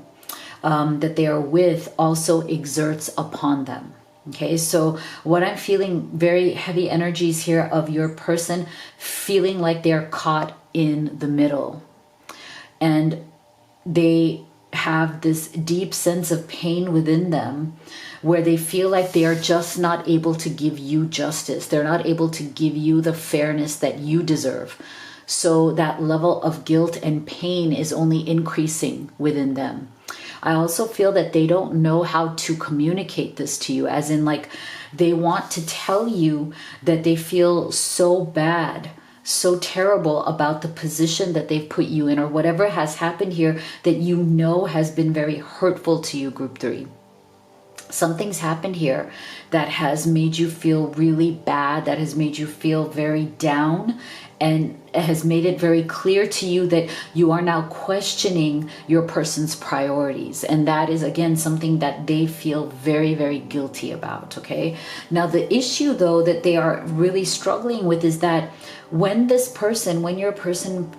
that they are with also exerts upon them. Okay, so what I'm feeling, very heavy energies here of your person feeling like they're caught in the middle, and they have this deep sense of pain within them, where they feel like they are just not able to give you justice. They're not able to give you the fairness that you deserve. So that level of guilt and pain is only increasing within them. I also feel that they don't know how to communicate this to you, as in, like, they want to tell you that they feel so bad, so terrible about the position that they've put you in, or whatever has happened here that you know has been very hurtful to you, group 3. Something's happened here that has made you feel really bad, that has made you feel very down, and has made it very clear to you that you are now questioning your person's priorities. And that is, again, something that they feel very, very guilty about, okay? Now, the issue, though, that they are really struggling with is that when your person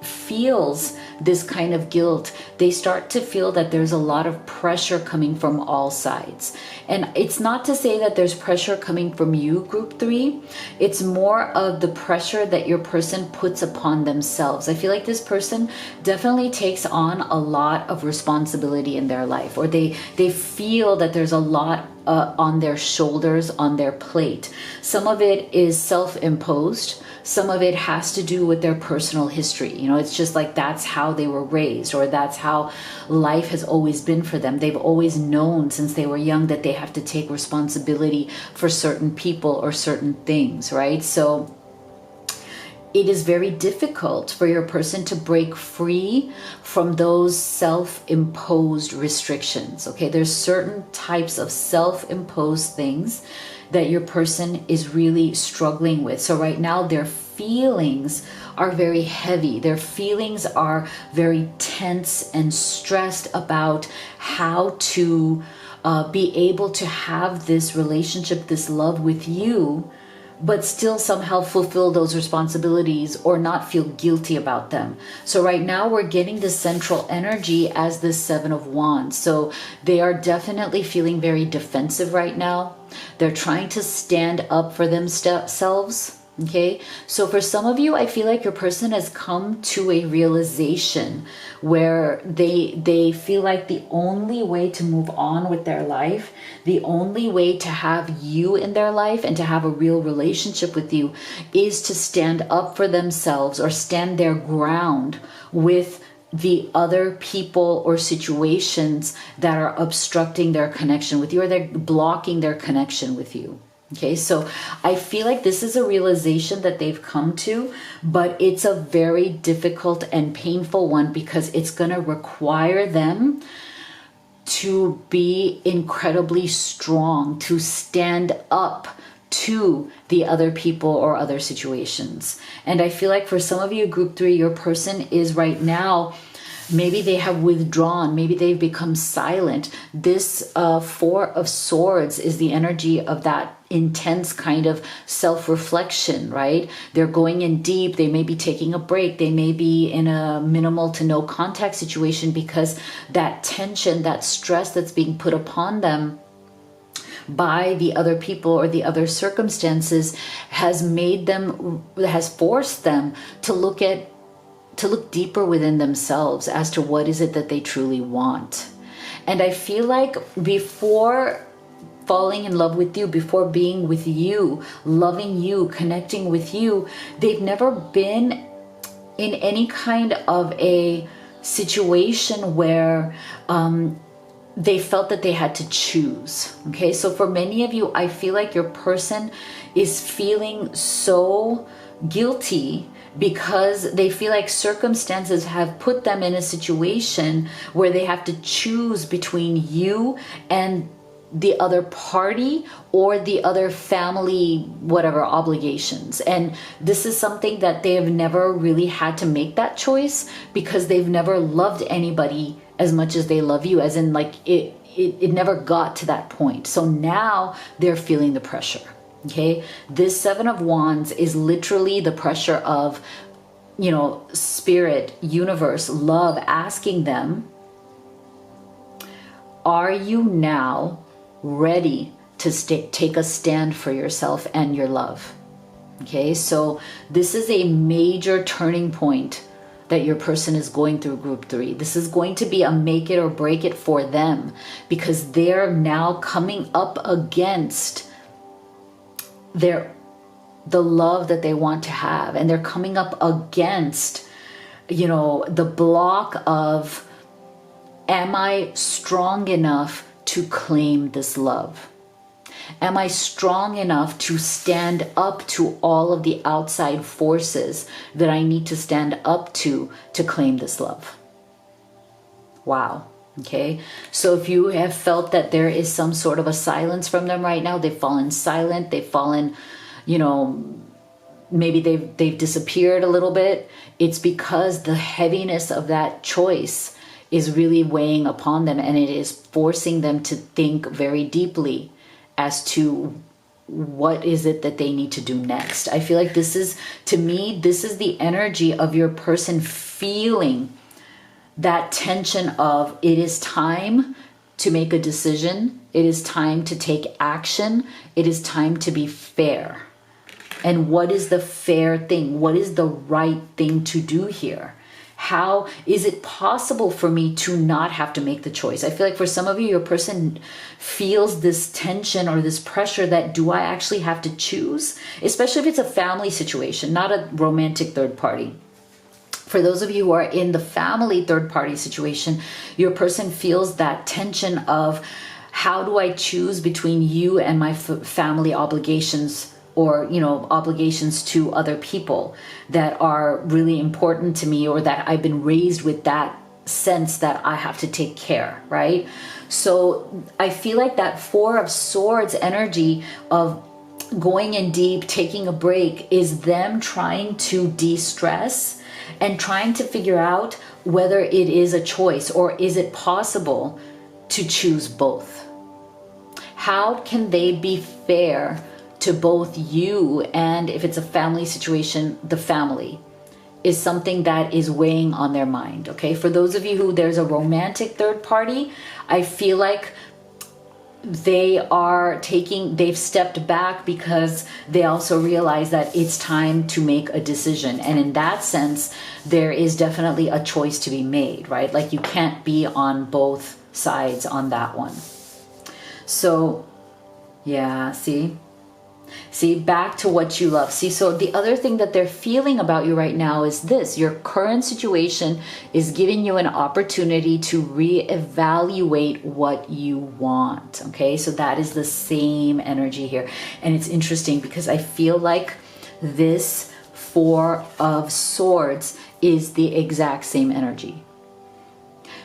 feels this kind of guilt, they start to feel that there's a lot of pressure coming from all sides. And it's not to say that there's pressure coming from you, group 3. It's more of the pressure that your person puts upon themselves. I feel like this person definitely takes on a lot of responsibility in their life, or they feel that there's a lot on their shoulders, on their plate. Some of it is self-imposed. Some of it has to do with their personal history. You know, it's just like that's how they were raised, or that's how life has always been for them. They've always known since they were young that they have to take responsibility for certain people or certain things, right? So it is very difficult for your person to break free from those self-imposed restrictions, okay? There's certain types of self-imposed things that your person is really struggling with. So right now, their feelings are very heavy. Their feelings are very tense and stressed about how to be able to have this relationship, this love with you, but still somehow fulfill those responsibilities or not feel guilty about them. So right now we're getting the central energy as the 7 of Wands. So they are definitely feeling very defensive right now. They're trying to stand up for themselves. Okay, so for some of you, I feel like your person has come to a realization where they feel like the only way to move on with their life, the only way to have you in their life and to have a real relationship with you, is to stand up for themselves or stand their ground with the other people or situations that are obstructing their connection with you, or they're blocking their connection with you. Okay, so I feel like this is a realization that they've come to, but it's a very difficult and painful one, because it's going to require them to be incredibly strong, to stand up to the other people or other situations. And I feel like for some of you, group 3, your person is right now, maybe they have withdrawn, maybe they've become silent. This 4 of Swords is the energy of that intense kind of self-reflection, right? They're going in deep. They may be taking a break. They may be in a minimal to no contact situation, because that tension, that stress that's being put upon them by the other people or the other circumstances has forced them to look deeper within themselves as to what is it that they truly want. And I feel like before falling in love with you, before being with you, loving you, connecting with you, they've never been in any kind of a situation where they felt that they had to choose. Okay, so for many of you, I feel like your person is feeling so guilty because they feel like circumstances have put them in a situation where they have to choose between you and the other party or the other family, whatever obligations. And this is something that they have never really had to make that choice because they've never loved anybody as much as they love you, as in like it never got to that point. So now they're feeling the pressure. Okay, this Seven of Wands is literally the pressure of, you know, spirit, universe, love asking them, are you now ready to take a stand for yourself and your love? Okay, so this is a major turning point that your person is going through, group 3. This is going to be a make it or break it for them because they're now coming up against the love that they want to have, and they're coming up against, you know, the block of, am I strong enough to claim this love? Am I strong enough to stand up to all of the outside forces that I need to stand up to claim this love? Wow. Okay, so if you have felt that there is some sort of a silence from them right now, they've fallen silent, they've fallen, you know, maybe they've disappeared a little bit, it's because the heaviness of that choice is really weighing upon them, and it is forcing them to think very deeply as to what is it that they need to do next. I feel like this is, to me, this is the energy of your person feeling that tension of, it is time to make a decision. It is time to take action. It is time to be fair. And what is the fair thing? What is the right thing to do here? How is it possible for me to not have to make the choice? I feel like for some of you, your person feels this tension or this pressure that, do I actually have to choose? Especially if it's a family situation, not a romantic third party. For those of you who are in the family third party situation, your person feels that tension of, how do I choose between you and my family obligations, or, you know, obligations to other people that are really important to me, or that I've been raised with that sense that I have to take care, right? So I feel like that Four of Swords energy of going in deep, taking a break, is them trying to de-stress and trying to figure out whether it is a choice, or is it possible to choose both? How can they be fair to both you, and if it's a family situation, the family, is something that is weighing on their mind. Okay, for those of you who there's a romantic third party, I feel like they've stepped back because they also realize that it's time to make a decision. And in that sense, there is definitely a choice to be made, right? Like, you can't be on both sides on that one. So yeah, see, back to what you love. See, so the other thing that they're feeling about you right now is this: your current situation is giving you an opportunity to reevaluate what you want. Okay, so that is the same energy here. And it's interesting because I feel like this Four of Swords is the exact same energy.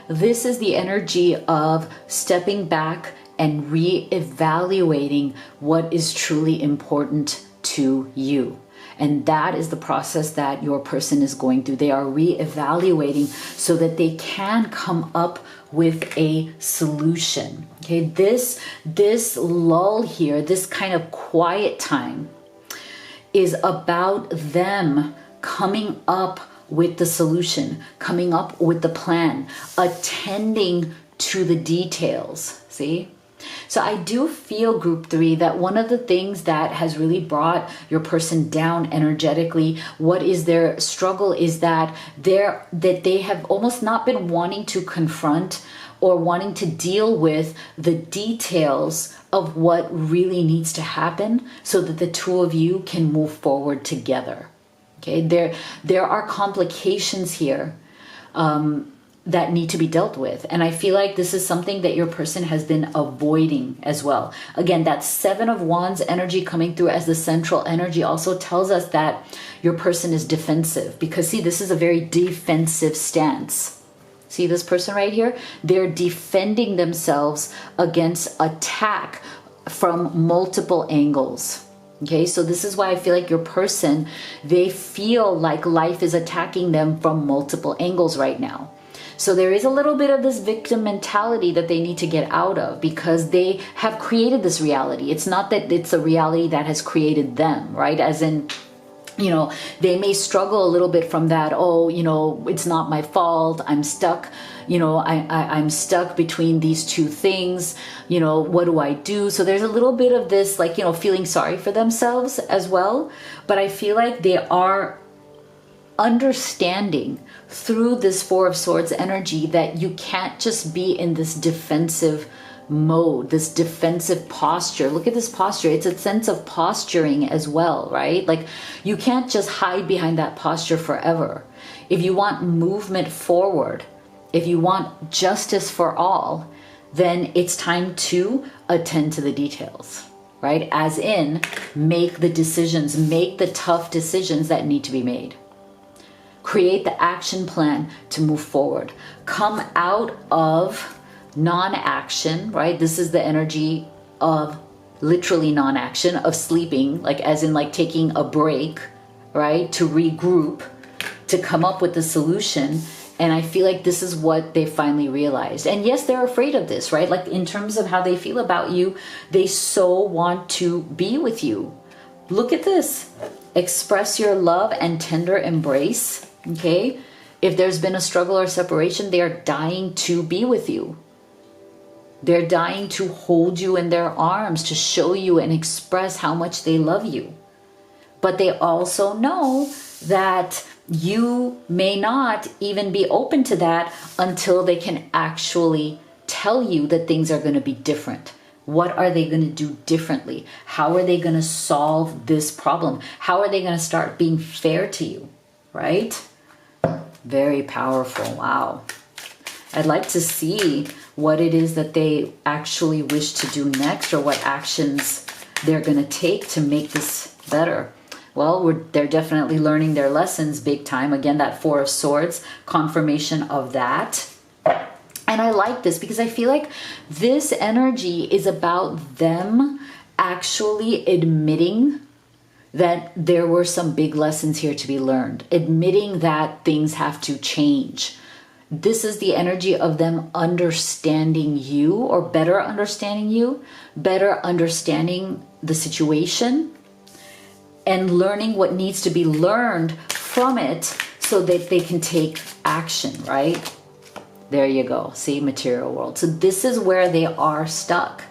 This is the energy of stepping back and re-evaluating what is truly important to you. And that is the process that your person is going through. They are re-evaluating so that they can come up with a solution. Okay, this lull here, this kind of quiet time, is about them coming up with the solution, coming up with the plan, attending to the details. See? So I do feel, group 3, that one of the things that has really brought your person down energetically, what is their struggle, is that they have almost not been wanting to confront or wanting to deal with the details of what really needs to happen so that the two of you can move forward together. Okay, there are complications here that need to be dealt with. And I feel like this is something that your person has been avoiding as well. Again, that Seven of Wands energy coming through as the central energy also tells us that your person is defensive, because see, this is a very defensive stance. See this person right here? They're defending themselves against attack from multiple angles. Okay, so this is why I feel like your person, they feel like life is attacking them from multiple angles right now. So there is a little bit of this victim mentality that they need to get out of, because they have created this reality. It's not that it's a reality that has created them, right? As in, you know, they may struggle a little bit from that. Oh, you know, it's not my fault. I'm stuck. You know, I'm stuck between these two things. You know, what do I do? So there's a little bit of this, like, you know, feeling sorry for themselves as well. But I feel like they are understanding through this Four of Swords energy that you can't just be in this defensive mode, this defensive posture. Look at this posture. It's a sense of posturing as well, right? Like, you can't just hide behind that posture forever. If you want movement forward, if you want justice for all, then it's time to attend to the details, right? As in, make the decisions, make the tough decisions that need to be made. Create the action plan to move forward. Come out of non-action, right? This is the energy of literally non-action, of sleeping, like as in like taking a break, right? To regroup, to come up with the solution. And I feel like this is what they finally realized. And yes, they're afraid of this, right? Like in terms of how they feel about you, they so want to be with you. Look at this. Express your love and tender embrace. Okay, if there's been a struggle or separation, they are dying to be with you. They're dying to hold you in their arms, to show you and express how much they love you. But they also know that you may not even be open to that until they can actually tell you that things are going to be different. What are they going to do differently? How are they going to solve this problem? How are they going to start being fair to you, right? Very powerful. Wow. I'd like to see what it is that they actually wish to do next, or what actions they're going to take to make this better. Well, they're definitely learning their lessons big time. Again, that Four of Swords, confirmation of that. And I like this because I feel like this energy is about them actually admitting that there were some big lessons here to be learned, admitting that things have to change. This is the energy of them understanding you, or better understanding you, better understanding the situation, and learning what needs to be learned from it so that they can take action, right? There you go. See, material world. So this is where they are stuck.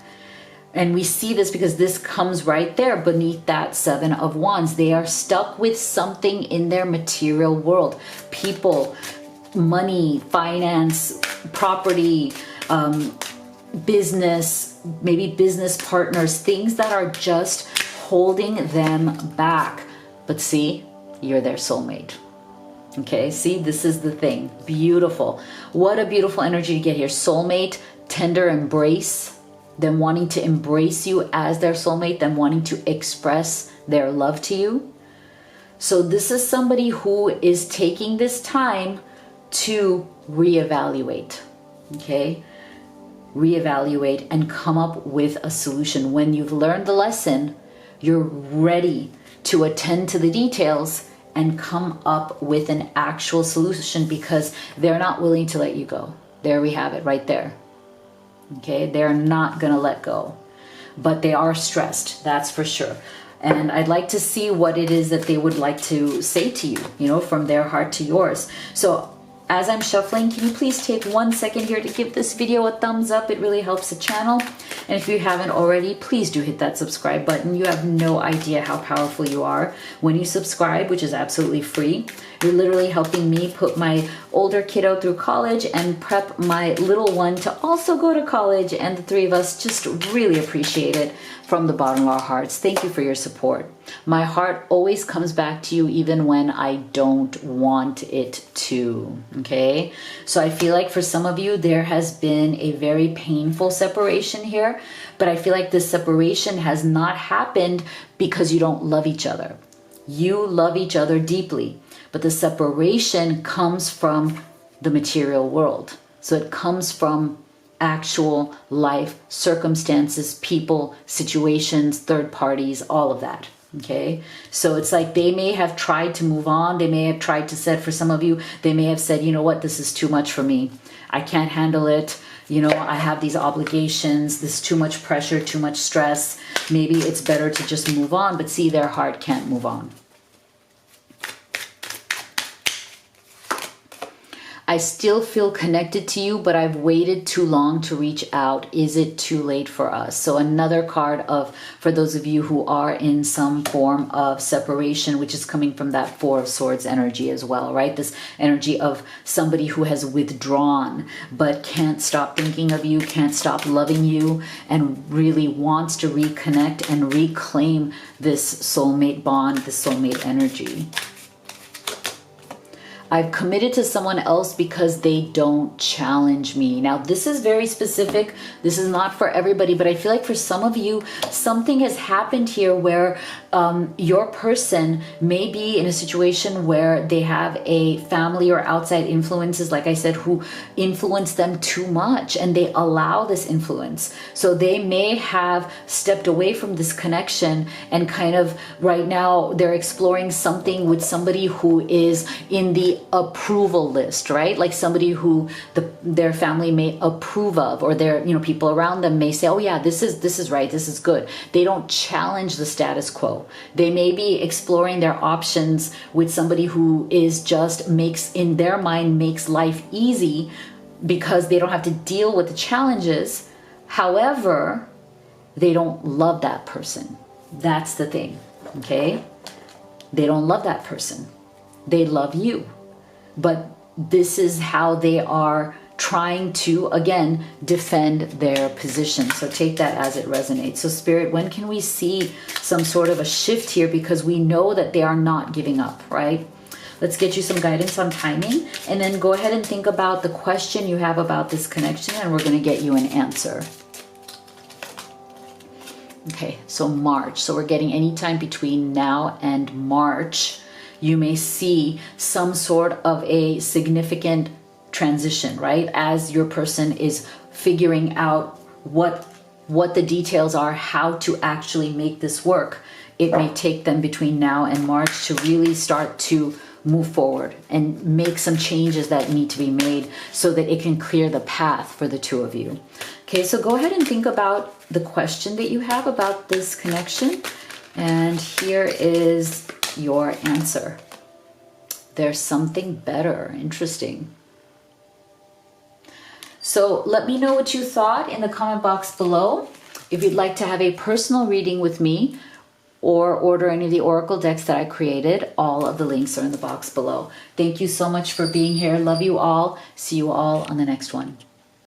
And we see this because this comes right there beneath that Seven of Wands. They are stuck with something in their material world. People, money, finance, property, business, maybe business partners, things that are just holding them back. But see, you're their soulmate. Okay, see, this is the thing. Beautiful. What a beautiful energy to get here. Soulmate, tender embrace, them wanting to embrace you as their soulmate, them wanting to express their love to you. So this is somebody who is taking this time to reevaluate, okay? Reevaluate and come up with a solution. When you've learned the lesson, you're ready to attend to the details and come up with an actual solution, because they're not willing to let you go. There we have it right there. Okay, they're not gonna let go, but they are stressed, that's for sure. And I'd like to see what it is that they would like to say to you, you know, from their heart to yours. So as I'm shuffling, can you please take 1 second here to give this video a thumbs up? It really helps the channel. And if you haven't already, please do hit that subscribe button. You have no idea how powerful you are when you subscribe, which is absolutely free. You're literally helping me put my older kiddo through college and prep my little one to also go to college. And the three of us just really appreciate it. from the bottom of our hearts, thank you for your support. My heart always comes back to you even when I don't want it to, okay? So I feel like for some of you, there has been a very painful separation here, but I feel like this separation has not happened because you don't love each other. You love each other deeply, but the separation comes from the material world. So it comes from actual life circumstances, people, situations, third parties, all of that. Okay, so it's like they may have tried to move on. They may have tried to set, for some of you, they may have said, you know what, this is too much for me. I can't handle it. You know, I have these obligations. This is too much pressure, too much stress. Maybe it's better to just move on. But see, their heart can't move on. I still feel connected to you, but I've waited too long to reach out. Is it too late for us? So another card of, for those of you who are in some form of separation, which is coming from that Four of Swords energy as well, right? This energy of somebody who has withdrawn, but can't stop thinking of you, can't stop loving you, and really wants to reconnect and reclaim this soulmate bond, this soulmate energy. I've committed to someone else because they don't challenge me. Now, this is very specific. This is not for everybody, but I feel like for some of you, something has happened here where your person may be in a situation where they have a family or outside influences, like I said, who influence them too much, and they allow this influence. So they may have stepped away from this connection and kind of right now they're exploring something with somebody who is in the approval list, right? Like somebody who their family may approve of, or their, you know, people around them may say, oh yeah, this is right, this is good. They don't challenge the status quo. They may be exploring their options with somebody who is just makes, in their mind, makes life easy because they don't have to deal with the challenges. However, they don't love that person. That's the thing, okay? They don't love that person. They love you. But this is how they are trying to, again, defend their position. So take that as it resonates. So Spirit, when can we see some sort of a shift here? Because we know that they are not giving up, right? Let's get you some guidance on timing, and then go ahead and think about the question you have about this connection, and we're going to get you an answer. Okay, so March. So we're getting any time between now and March, you may see some sort of a significant transition, right? As your person is figuring out what the details are, how to actually make this work. It may take them between now and March to really start to move forward and make some changes that need to be made so that it can clear the path for the two of you. Okay, so go ahead and think about the question that you have about this connection. And here is your answer. There's something better. Interesting. So let me know what you thought in the comment box below. If you'd like to have a personal reading with me or order any of the oracle decks that I created, all of the links are in the box below. Thank you so much for being here. Love you all. See you all on the next one.